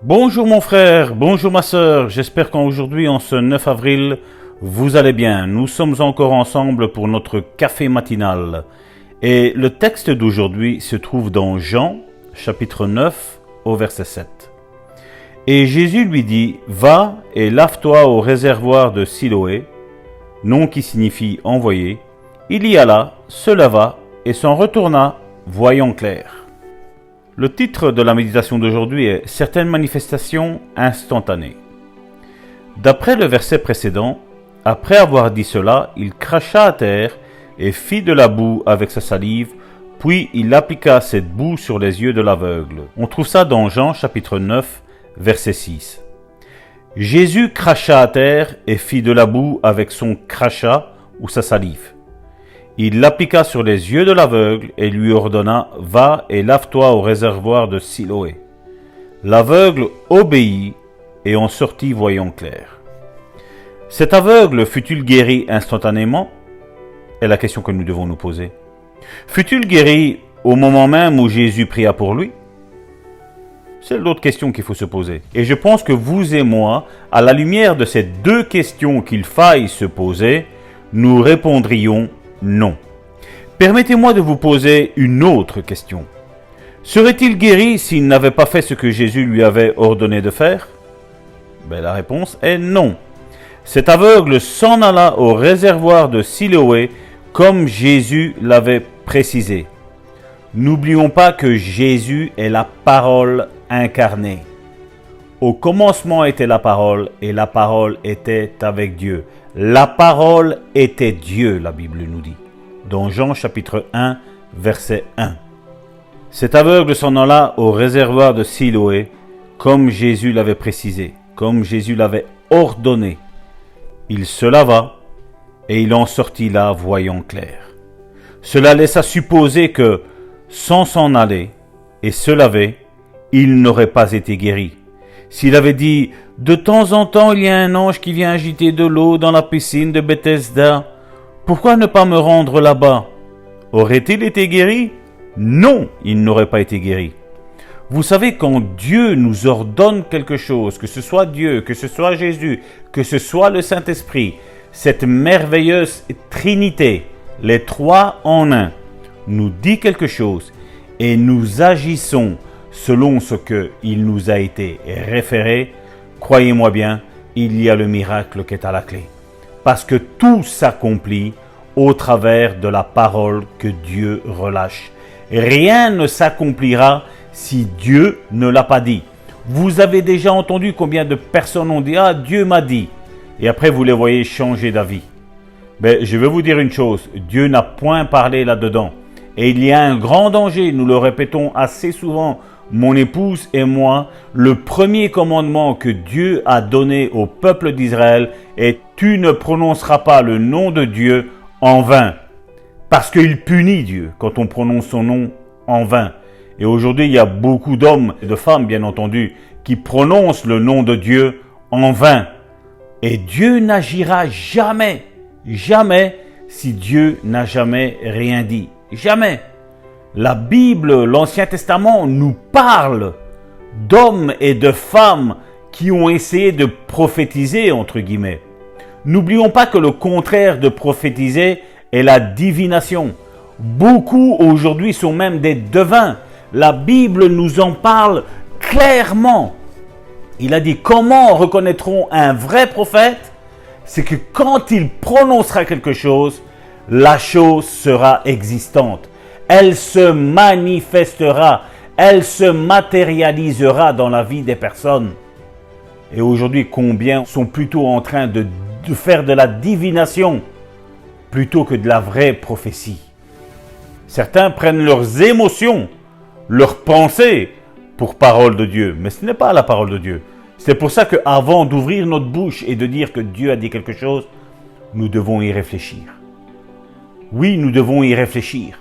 Bonjour mon frère, bonjour ma sœur, j'espère qu'aujourd'hui, en ce 9 avril, vous allez bien. Nous sommes encore ensemble pour notre café matinal. Et le texte d'aujourd'hui se trouve dans Jean, chapitre 9, au verset 7. Et Jésus lui dit, « Va et lave-toi au réservoir de Siloé, nom qui signifie envoyé. Il y alla, se lava et s'en retourna, voyant clair. » Le titre de la méditation d'aujourd'hui est « Certaines manifestations instantanées ». D'après le verset précédent, après avoir dit cela, il cracha à terre et fit de la boue avec sa salive, puis il appliqua cette boue sur les yeux de l'aveugle. On trouve ça dans Jean chapitre 9, verset 6. Jésus cracha à terre et fit de la boue avec son crachat ou sa salive. Il l'appliqua sur les yeux de l'aveugle et lui ordonna « Va et lave-toi au réservoir de Siloé ». L'aveugle obéit et en sortit voyant clair. Cet aveugle fut-il guéri instantanément? Est la question que nous devons nous poser. Fut-il guéri au moment même où Jésus pria pour lui? C'est l'autre question qu'il faut se poser. Et je pense que vous et moi, à la lumière de ces deux questions qu'il faille se poser, nous répondrions non. Permettez-moi de vous poser une autre question. Serait-il guéri s'il n'avait pas fait ce que Jésus lui avait ordonné de faire? La réponse est non. Cet aveugle s'en alla au réservoir de Siloé comme Jésus l'avait précisé. N'oublions pas que Jésus est la parole incarnée. Au commencement était la parole et la parole était avec Dieu. La parole était Dieu, la Bible nous dit, dans Jean chapitre 1, verset 1. Cet aveugle s'en alla au réservoir de Siloé, comme Jésus l'avait précisé, comme Jésus l'avait ordonné. Il se lava et il en sortit là, voyant clair. Cela laissa supposer que, sans s'en aller et se laver, il n'aurait pas été guéri. S'il avait dit « De temps en temps, il y a un ange qui vient agiter de l'eau dans la piscine de Bethesda. Pourquoi ne pas me rendre là-bas » Aurait-il été guéri? Non, il n'aurait pas été guéri. Vous savez, quand Dieu nous ordonne quelque chose, que ce soit Dieu, que ce soit Jésus, que ce soit le Saint-Esprit, cette merveilleuse Trinité, les trois en un, nous dit quelque chose et nous agissons selon ce qu'il nous a été référé, croyez-moi bien, il y a le miracle qui est à la clé. Parce que tout s'accomplit au travers de la parole que Dieu relâche. Rien ne s'accomplira si Dieu ne l'a pas dit. Vous avez déjà entendu combien de personnes ont dit « Ah, Dieu m'a dit » et après vous les voyez changer d'avis. Je vais vous dire une chose, Dieu n'a point parlé là-dedans. Et il y a un grand danger, nous le répétons assez souvent, mon épouse et moi, le premier commandement que Dieu a donné au peuple d'Israël est « Tu ne prononceras pas le nom de Dieu en vain ». Parce qu'il punit Dieu quand on prononce son nom en vain. Et aujourd'hui, il y a beaucoup d'hommes et de femmes, bien entendu, qui prononcent le nom de Dieu en vain. Et Dieu n'agira jamais, jamais, si Dieu n'a jamais rien dit. Jamais. La Bible, l'Ancien Testament, nous parle d'hommes et de femmes qui ont essayé de prophétiser, entre guillemets. N'oublions pas que le contraire de prophétiser est la divination. Beaucoup aujourd'hui sont même des devins. La Bible nous en parle clairement. Il a dit comment reconnaîtrons un vrai prophète? C'est que quand il prononcera quelque chose, la chose sera existante. Elle se manifestera, elle se matérialisera dans la vie des personnes. Et aujourd'hui, combien sont plutôt en train de faire de la divination plutôt que de la vraie prophétie? Certains prennent leurs émotions, leurs pensées pour parole de Dieu, mais ce n'est pas la parole de Dieu. C'est pour ça qu'avant d'ouvrir notre bouche et de dire que Dieu a dit quelque chose, nous devons y réfléchir. Oui, nous devons y réfléchir.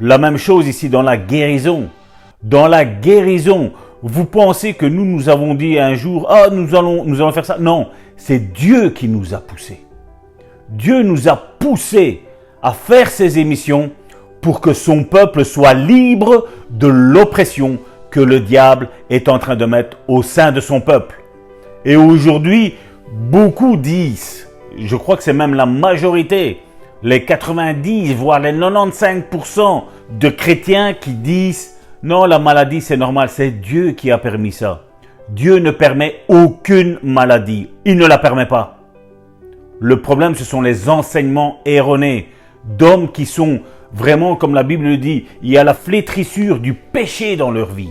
La même chose ici dans la guérison. Dans la guérison, vous pensez que nous avons dit un jour, ah, nous allons faire ça. Non, c'est Dieu qui nous a poussés. Dieu nous a poussés à faire ces émissions pour que son peuple soit libre de l'oppression que le diable est en train de mettre au sein de son peuple. Et aujourd'hui, beaucoup disent, je crois que c'est même la majorité, les 90 voire les 95% de chrétiens qui disent « Non, la maladie c'est normal, c'est Dieu qui a permis ça. » Dieu ne permet aucune maladie, il ne la permet pas. Le problème, ce sont les enseignements erronés d'hommes qui sont vraiment, comme la Bible le dit, il y a la flétrissure du péché dans leur vie.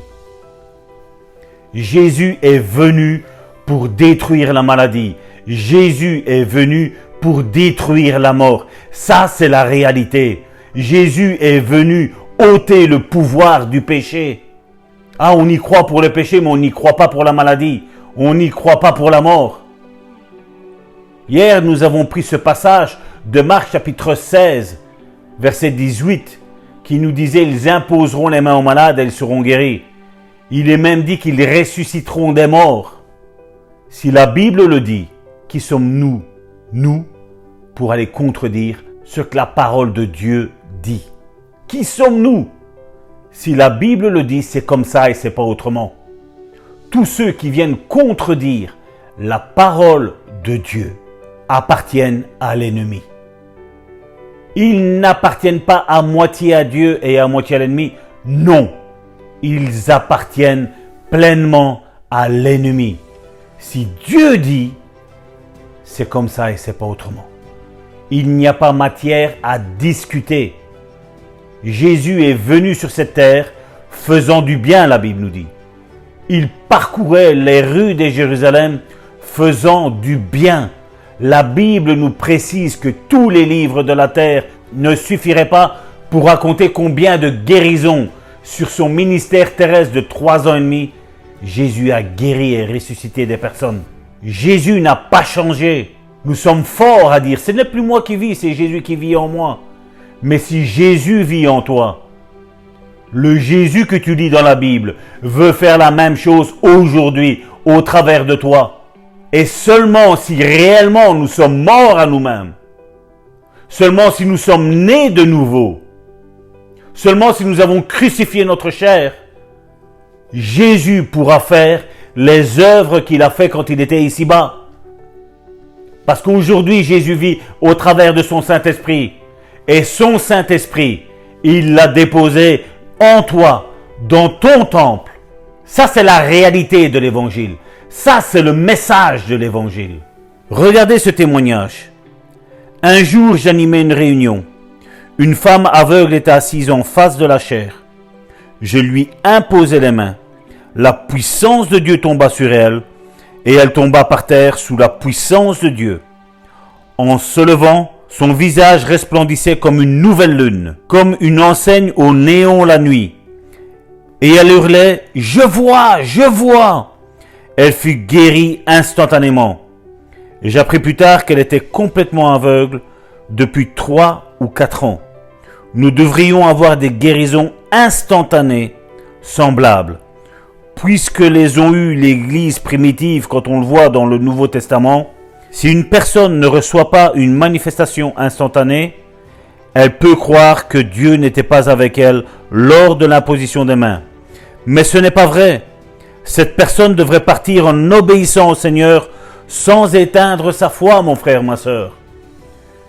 Jésus est venu pour détruire la maladie. Jésus est venu pour détruire la mort. Ça, c'est la réalité. Jésus est venu ôter le pouvoir du péché. Ah, on y croit pour le péché, mais on n'y croit pas pour la maladie. On n'y croit pas pour la mort. Hier, nous avons pris ce passage de Marc chapitre 16, verset 18, qui nous disait « Ils imposeront les mains aux malades et ils seront guéris ». Il est même dit qu'ils ressusciteront des morts. Si la Bible le dit, qui sommes-nous, nous, pour aller contredire ce que la parole de Dieu dit? Qui sommes-nous? Si la Bible le dit, c'est comme ça et c'est pas autrement. Tous ceux qui viennent contredire la parole de Dieu appartiennent à l'ennemi. Ils n'appartiennent pas à moitié à Dieu et à moitié à l'ennemi. Non, ils appartiennent pleinement à l'ennemi. Si Dieu dit, c'est comme ça et c'est pas autrement. Il n'y a pas matière à discuter. Jésus est venu sur cette terre faisant du bien, la Bible nous dit. Il parcourait les rues de Jérusalem faisant du bien. La Bible nous précise que tous les livres de la terre ne suffiraient pas pour raconter combien de guérisons sur son ministère terrestre de 3 ans et demi, Jésus a guéri et ressuscité des personnes. Jésus n'a pas changé. Nous sommes forts à dire, ce n'est plus moi qui vis, c'est Jésus qui vit en moi. Mais si Jésus vit en toi, le Jésus que tu lis dans la Bible veut faire la même chose aujourd'hui au travers de toi. Et seulement si réellement nous sommes morts à nous-mêmes, seulement si nous sommes nés de nouveau, seulement si nous avons crucifié notre chair, Jésus pourra faire les œuvres qu'il a fait quand il était ici-bas. Parce qu'aujourd'hui, Jésus vit au travers de son Saint-Esprit. Et son Saint-Esprit, il l'a déposé en toi, dans ton temple. Ça, c'est la réalité de l'Évangile. Ça, c'est le message de l'Évangile. Regardez ce témoignage. Un jour, j'animais une réunion. Une femme aveugle était assise en face de la chaire. Je lui imposai les mains. La puissance de Dieu tomba sur elle et elle tomba par terre sous la puissance de Dieu. En se levant, son visage resplendissait comme une nouvelle lune, comme une enseigne au néon la nuit. Et elle hurlait « Je vois, je vois !» Elle fut guérie instantanément. Et j'appris plus tard qu'elle était complètement aveugle depuis 3 ou 4 ans. Nous devrions avoir des guérisons instantanées, semblables. Puisque les ont eues l'Église primitive quand on le voit dans le Nouveau Testament, si une personne ne reçoit pas une manifestation instantanée, elle peut croire que Dieu n'était pas avec elle lors de l'imposition des mains. Mais ce n'est pas vrai. Cette personne devrait partir en obéissant au Seigneur sans éteindre sa foi, mon frère, ma sœur.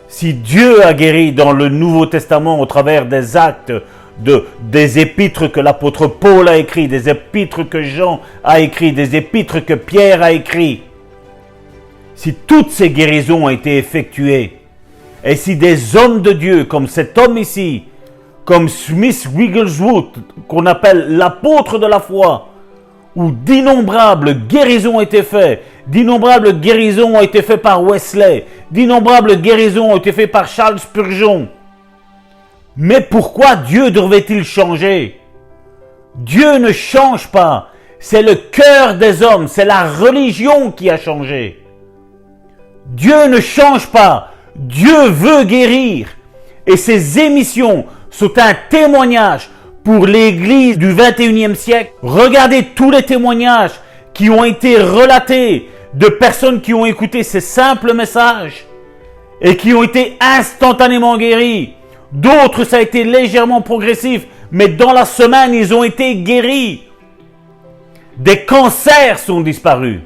Si Dieu a guéri dans le Nouveau Testament au travers des actes, des épîtres que l'apôtre Paul a écrit, des épîtres que Jean a écrit, des épîtres que Pierre a écrit, si toutes ces guérisons ont été effectuées, et si des hommes de Dieu comme cet homme ici, comme Smith Wigglesworth, qu'on appelle l'apôtre de la foi, où d'innombrables guérisons ont été faites, d'innombrables guérisons ont été faites par Wesley, d'innombrables guérisons ont été faites par Charles Spurgeon. Mais pourquoi Dieu devrait-il changer? Dieu ne change pas. C'est le cœur des hommes, c'est la religion qui a changé. Dieu ne change pas. Dieu veut guérir. Et ces émissions sont un témoignage pour l'Église du 21e siècle. Regardez tous les témoignages qui ont été relatés de personnes qui ont écouté ces simples messages et qui ont été instantanément guéris. D'autres, ça a été légèrement progressif, mais dans la semaine, ils ont été guéris. Des cancers sont disparus.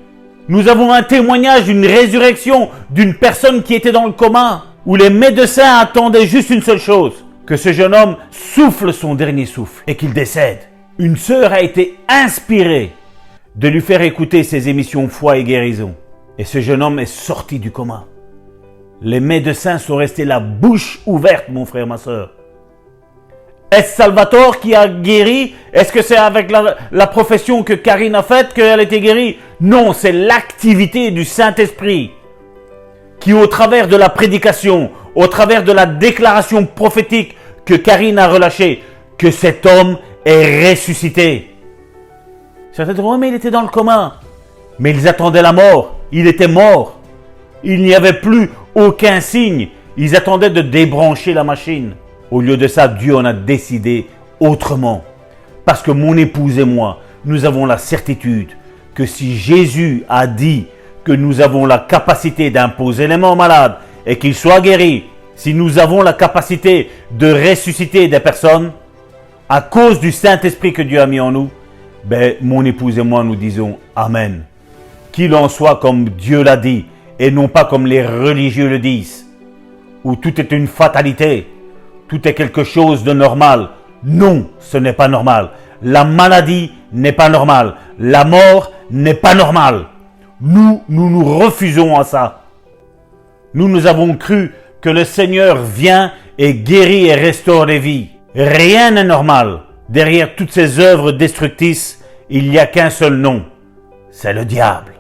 Nous avons un témoignage d'une résurrection d'une personne qui était dans le coma, où les médecins attendaient juste une seule chose, que ce jeune homme souffle son dernier souffle et qu'il décède. Une sœur a été inspirée de lui faire écouter ses émissions Foi et Guérison. Et ce jeune homme est sorti du coma. Les médecins sont restés la bouche ouverte, mon frère, ma sœur. Est-ce Salvatore qui a guéri? Est-ce que c'est avec la profession que Karine a faite qu'elle a été guérie? Non, c'est l'activité du Saint-Esprit qui, au travers de la prédication, au travers de la déclaration prophétique que Karine a relâchée, que cet homme est ressuscité. Certains diront, mais il était dans le coma. Mais ils attendaient la mort. Il était mort. Il n'y avait plus aucun signe. Ils attendaient de débrancher la machine. Au lieu de ça, Dieu en a décidé autrement. Parce que mon épouse et moi, nous avons la certitude que si Jésus a dit que nous avons la capacité d'imposer les mains aux malades et qu'ils soient guéris, si nous avons la capacité de ressusciter des personnes, à cause du Saint-Esprit que Dieu a mis en nous, mon épouse et moi, nous disons Amen. Qu'il en soit comme Dieu l'a dit et non pas comme les religieux le disent, où tout est une fatalité. Tout est quelque chose de normal. Non, ce n'est pas normal. La maladie n'est pas normale. La mort n'est pas normale. Nous refusons à ça. Nous avons cru que le Seigneur vient et guérit et restaure les vies. Rien n'est normal. Derrière toutes ces œuvres destructrices, il n'y a qu'un seul nom. C'est le diable.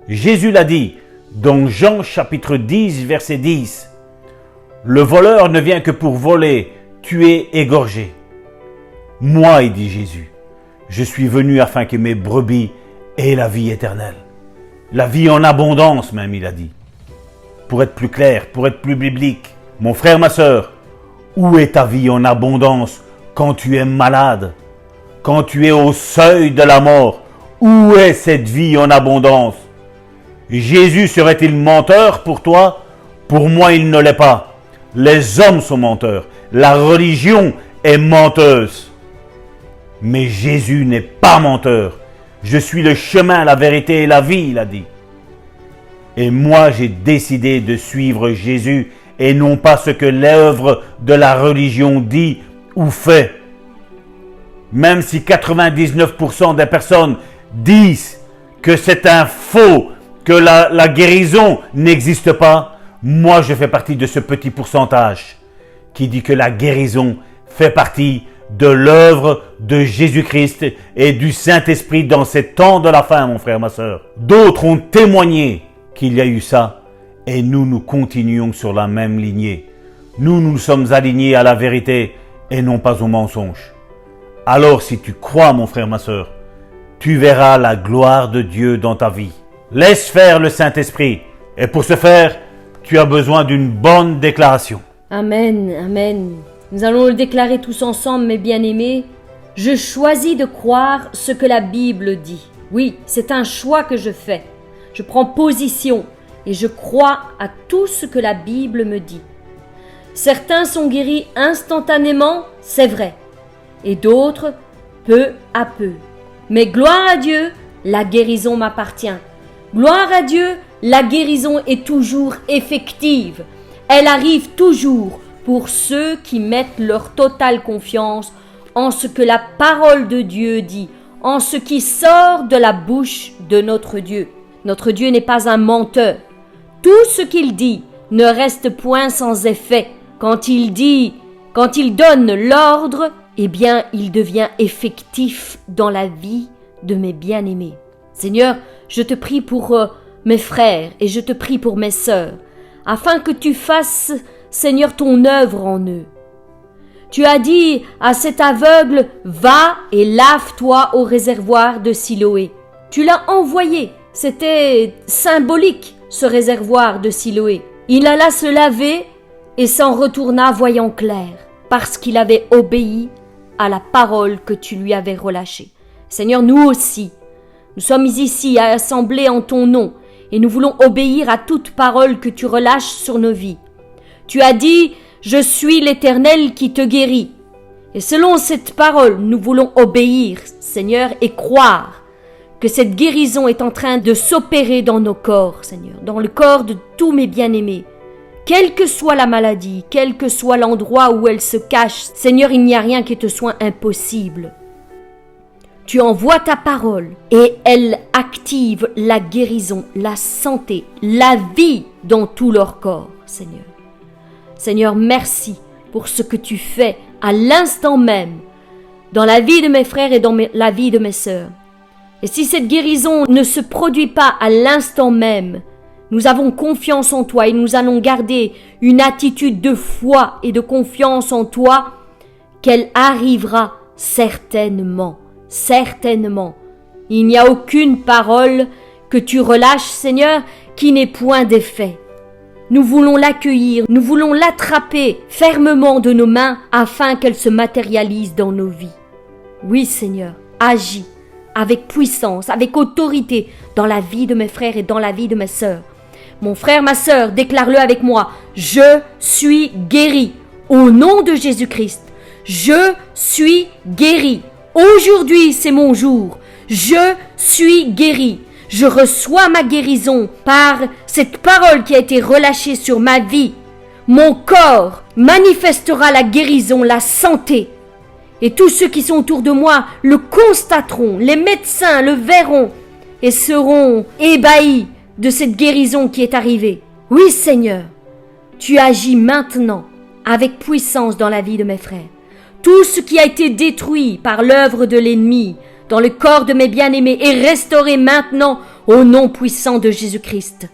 Jésus l'a dit dans Jean chapitre 10, verset 10. Le voleur ne vient que pour voler, tuer, égorger. Moi, il dit Jésus, je suis venu afin que mes brebis aient la vie éternelle. La vie en abondance même, il a dit. Pour être plus clair, pour être plus biblique. Mon frère, ma sœur, où est ta vie en abondance quand tu es malade? Quand tu es au seuil de la mort, où est cette vie en abondance? Jésus serait-il menteur pour toi? Pour moi, il ne l'est pas. Les hommes sont menteurs. La religion est menteuse. Mais Jésus n'est pas menteur. Je suis le chemin, la vérité et la vie, il a dit. Et moi, j'ai décidé de suivre Jésus et non pas ce que l'œuvre de la religion dit ou fait. Même si 99% des personnes disent que c'est un faux, que la guérison n'existe pas, moi, je fais partie de ce petit pourcentage qui dit que la guérison fait partie de l'œuvre de Jésus-Christ et du Saint-Esprit dans ces temps de la fin, mon frère, ma sœur. D'autres ont témoigné qu'il y a eu ça et nous continuons sur la même lignée. Nous sommes alignés à la vérité et non pas au mensonge. Alors, si tu crois, mon frère, ma sœur, tu verras la gloire de Dieu dans ta vie. Laisse faire le Saint-Esprit et pour ce faire, tu as besoin d'une bonne déclaration. Amen, amen. Nous allons le déclarer tous ensemble, mes bien-aimés. Je choisis de croire ce que la Bible dit. Oui, c'est un choix que je fais. Je prends position et je crois à tout ce que la Bible me dit. Certains sont guéris instantanément, c'est vrai, et d'autres peu à peu. Mais gloire à Dieu, la guérison m'appartient. Gloire à Dieu, la guérison est toujours effective. Elle arrive toujours pour ceux qui mettent leur totale confiance en ce que la parole de Dieu dit, en ce qui sort de la bouche de notre Dieu. Notre Dieu n'est pas un menteur. Tout ce qu'il dit ne reste point sans effet. Quand il donne l'ordre, eh bien, il devient effectif dans la vie de mes bien-aimés. Seigneur, je te prie pour mes frères et je te prie pour mes sœurs, afin que tu fasses, Seigneur, ton œuvre en eux. Tu as dit à cet aveugle, va et lave-toi au réservoir de Siloé. Tu l'as envoyé, c'était symbolique, ce réservoir de Siloé. Il alla se laver et s'en retourna voyant clair, parce qu'il avait obéi à la parole que tu lui avais relâchée. Seigneur, nous aussi, nous sommes ici assemblés en ton nom et nous voulons obéir à toute parole que tu relâches sur nos vies. Tu as dit, je suis l'Éternel qui te guérit. Et selon cette parole, nous voulons obéir, Seigneur, et croire que cette guérison est en train de s'opérer dans nos corps, Seigneur, dans le corps de tous mes bien-aimés. Quelle que soit la maladie, quel que soit l'endroit où elle se cache, Seigneur, il n'y a rien qui te soit impossible. Tu envoies ta parole et elle active la guérison, la santé, la vie dans tout leur corps, Seigneur. Seigneur, merci pour ce que tu fais à l'instant même dans la vie de mes frères et dans la vie de mes sœurs. Et si cette guérison ne se produit pas à l'instant même, nous avons confiance en toi et nous allons garder une attitude de foi et de confiance en toi qu'elle arrivera certainement, certainement. Il n'y a aucune parole que tu relâches, Seigneur, qui n'ait point d'effet. Nous voulons l'accueillir, nous voulons l'attraper fermement de nos mains afin qu'elle se matérialise dans nos vies. Oui, Seigneur, agis avec puissance, avec autorité dans la vie de mes frères et dans la vie de mes sœurs. Mon frère, ma sœur, déclare-le avec moi. Je suis guéri au nom de Jésus-Christ. Je suis guéri. Aujourd'hui, c'est mon jour. Je suis guéri. Je reçois ma guérison par cette parole qui a été relâchée sur ma vie. Mon corps manifestera la guérison, la santé. Et tous ceux qui sont autour de moi le constateront. Les médecins le verront et seront ébahis de cette guérison qui est arrivée. Oui, Seigneur, tu agis maintenant avec puissance dans la vie de mes frères. Tout ce qui a été détruit par l'œuvre de l'ennemi dans le corps de mes bien-aimés est restauré maintenant au nom puissant de Jésus-Christ.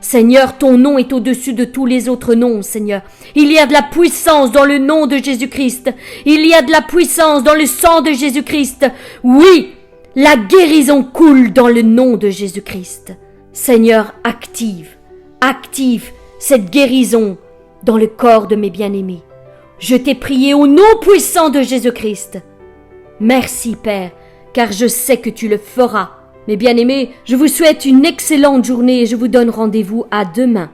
Seigneur, ton nom est au-dessus de tous les autres noms, Seigneur. Il y a de la puissance dans le nom de Jésus-Christ. Il y a de la puissance dans le sang de Jésus-Christ. Oui, la guérison coule dans le nom de Jésus-Christ. Seigneur, active cette guérison dans le corps de mes bien-aimés. Je t'ai prié au nom puissant de Jésus-Christ. Merci, Père, car je sais que tu le feras. Mes bien-aimés, je vous souhaite une excellente journée et je vous donne rendez-vous à demain.